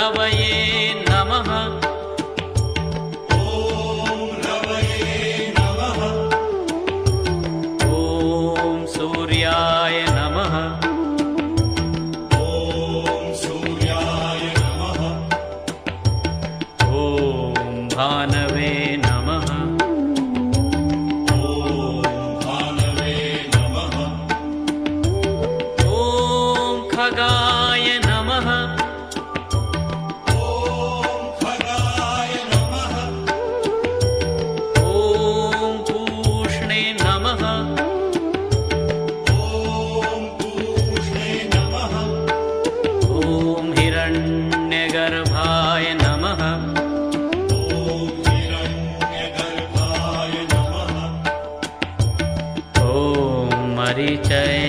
रवये नमः। ॐ रवये नमः। ॐ सूर्याय नमः। ॐ सूर्याय नमः। ॐ भानवे नमः। ॐ भानवे नमः। ॐ खगाय नमः। ॐ खगाय नमः। ॐ पूष्णे नमः। ॐ पूष्णे नमः। ॐ हिरण्यगर्भाय नमः। ॐ हिरण्यगर्भाय नमः। ॐ मरीचये